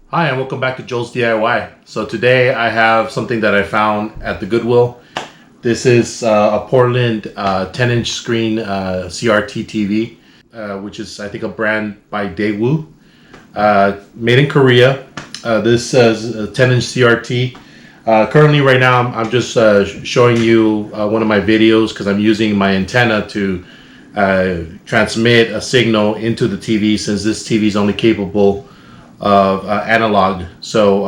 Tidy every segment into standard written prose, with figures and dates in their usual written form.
Hi, and welcome back to Joel's DIY. So today I have something that I found at the Goodwill. This is a Portland 10-inch screen CRT TV, which is I think a brand by Daewoo, made in Korea. This is a 10-inch CRT. Currently, right now, I'm just showing you one of my videos because I'm using my antenna to transmit a signal into the TV, since this TV is only capable of analog. So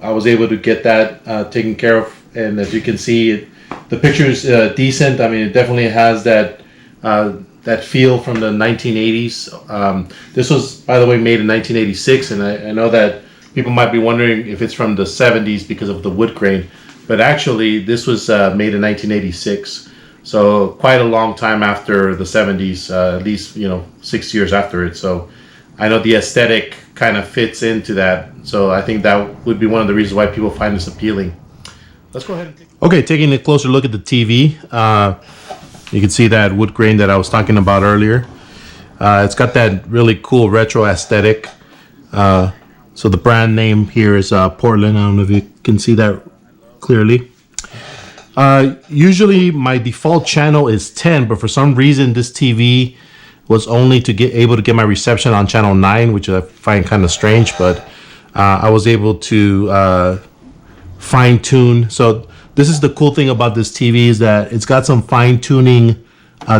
I was able to get that taken care of, and as you can see, the picture is decent. I mean, it definitely has that that feel from the 1980s. This was, by the way, made in 1986, and I know that people might be wondering if it's from the 70s because of the wood grain, but actually this was made in 1986, so quite a long time after the 70s, at least 6 years after it. So I know the aesthetic kind of fits into that, so I think that would be one of the reasons why people find this appealing. Let's go ahead and okay, taking a closer look at the TV. You can see that wood grain that I was talking about earlier. It's got that really cool retro aesthetic. So the brand name here is Portland. I don't know if you can see that clearly. Usually my default channel is 10, but for some reason this TV was only to get able to get my reception on channel 9, which I find kind of strange, but I was able to fine tune. So this is the cool thing about this TV, is that it's got some fine tuning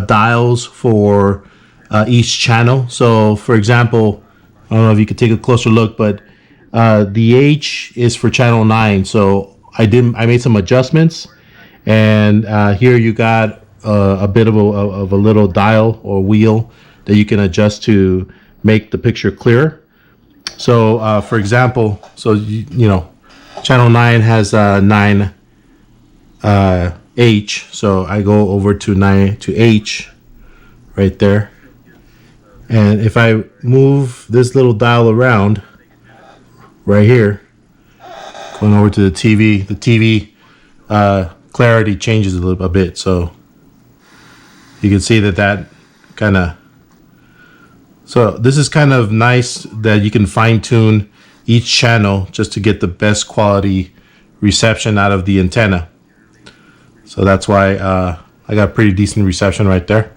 dials for each channel. So for example, I don't know if you could take a closer look, but the H is for channel 9. So I made some adjustments, and here you got a bit of a little dial or wheel that you can adjust to make the picture clearer. So for example, so channel 9 has 9 H, so I go over to 9 to H right there, and if I move this little dial around right here, going over to the TV clarity changes a bit, so you can see that kind of, so this is kind of nice that you can fine tune each channel just to get the best quality reception out of the antenna. So that's why I got pretty decent reception right there.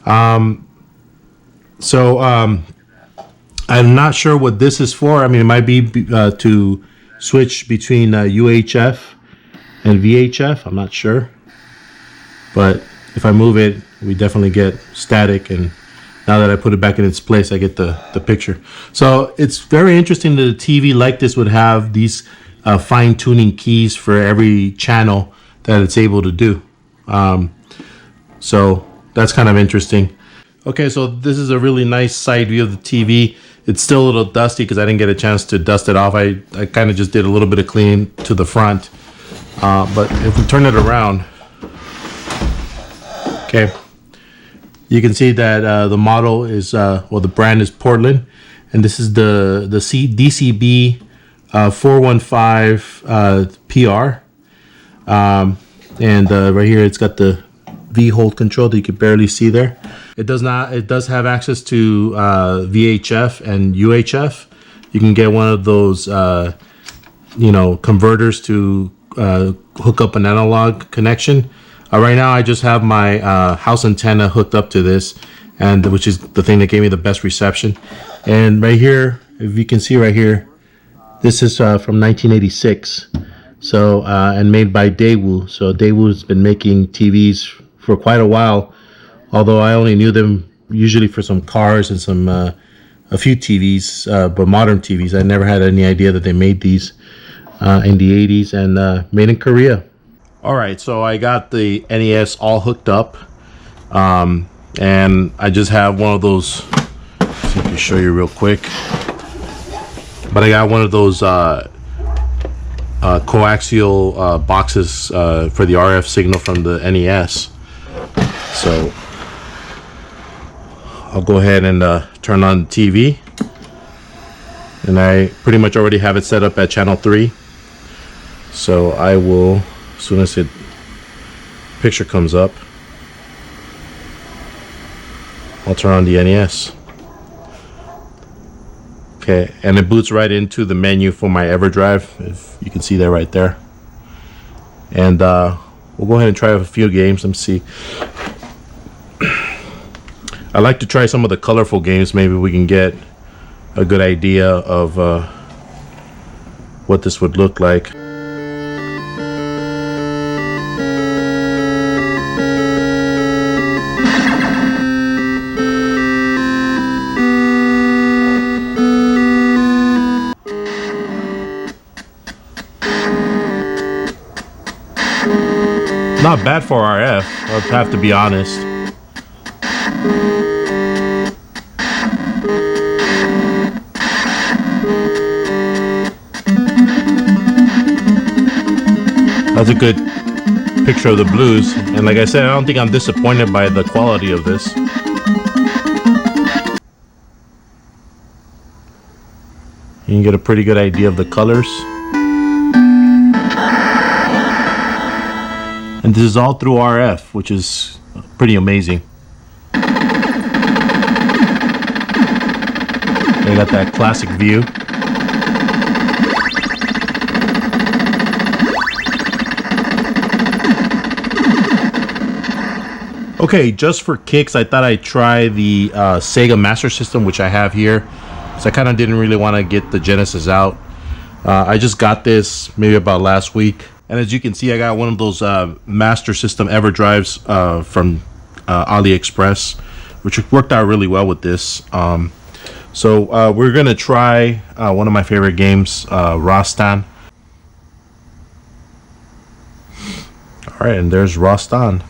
I'm not sure what this is for. I mean, it might be to switch between UHF and VHF. I'm not sure. But if I move it, we definitely get static. And now that I put it back in its place, I get the picture. So it's very interesting that a TV like this would have these fine-tuning keys for every channel that it's able to do. So that's kind of interesting. Okay, so this is a really nice side view of the TV. It's still a little dusty because I didn't get a chance to dust it off. I kind of just did a little bit of cleaning to the front. But if we turn it around, okay, you can see that the model is, the brand is Portland. And this is the DCB-415PR. And right here it's got the V-hold control that you can barely see there. It does have access to VHF and UHF. You can get one of those converters to hook up an analog connection. Right now I just have my house antenna hooked up to this, and which is the thing that gave me the best reception. And right here, if you can see right here, this is from 1986. So and made by Daewoo. So Daewoo's been making TVs for quite a while, although I only knew them usually for some cars and some a few TVs, but modern TVs. I never had any idea that they made these in the 80s, and made in Korea. All right, so I got the NES all hooked up, and I just have one of those. Let's see if I can show you real quick. But I got one of those coaxial boxes for the RF signal from the NES. So I'll go ahead and turn on the TV, and I pretty much already have it set up at channel 3. So I will, as soon as picture comes up, I'll turn on the NES. Okay, and it boots right into the menu for my EverDrive, if you can see that right there. And we'll go ahead and try a few games. Let me see. I like to try some of the colorful games. Maybe we can get a good idea of what this would look like. Not bad for RF, I'll have to be honest. That's a good picture of the blues, and like I said, I don't think I'm disappointed by the quality of this. You can get a pretty good idea of the colors. And this is all through RF, which is pretty amazing. You got that classic view. Okay, just for kicks, I thought I'd try the Sega Master System, which I have here. So I kind of didn't really want to get the Genesis out. I just got this maybe about last week. And as you can see, I got one of those Master System EverDrives from AliExpress, which worked out really well with this. So we're going to try one of my favorite games, Rastan. All right, and there's Rastan.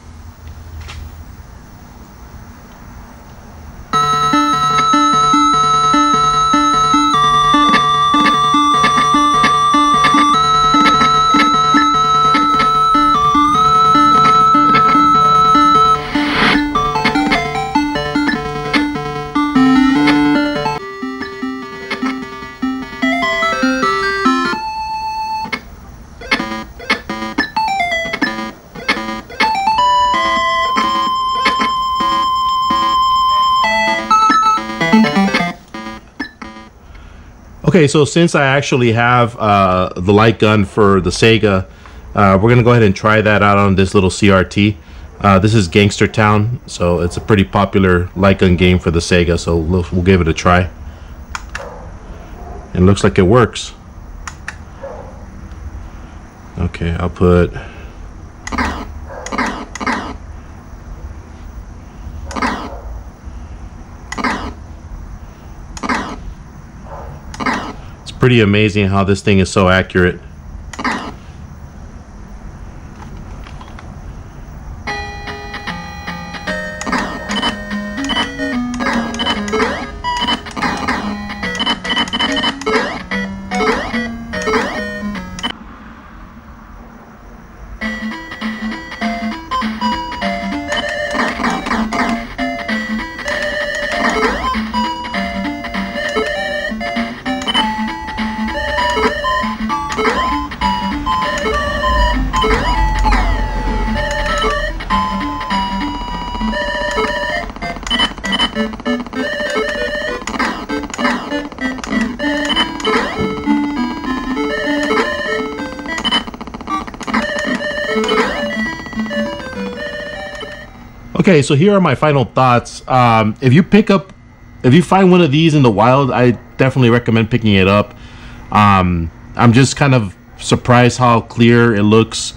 Okay, so since I actually have the light gun for the Sega, we're going to go ahead and try that out on this little CRT. This is Gangster Town, so it's a pretty popular light gun game for the Sega, so we'll give it a try. It looks like it works. Okay, I'll put... Pretty amazing how this thing is so accurate. Okay, so here are my final thoughts. If you find one of these in the wild, I definitely recommend picking it up. I'm just kind of surprised how clear it looks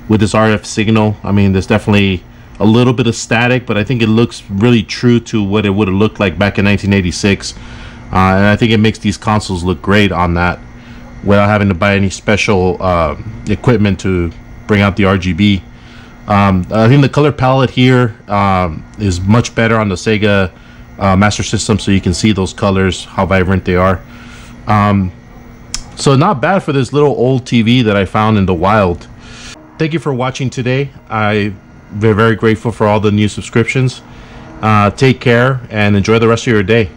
with this RF signal. I mean, there's definitely a little bit of static, but I think it looks really true to what it would have looked like back in 1986. And I think it makes these consoles look great on that without having to buy any special equipment to bring out the RGB. I think the color palette here is much better on the Sega Master System, so you can see those colors, how vibrant they are. So not bad for this little old TV that I found in the wild. Thank you for watching today. I'm very grateful for all the new subscriptions. Take care and enjoy the rest of your day.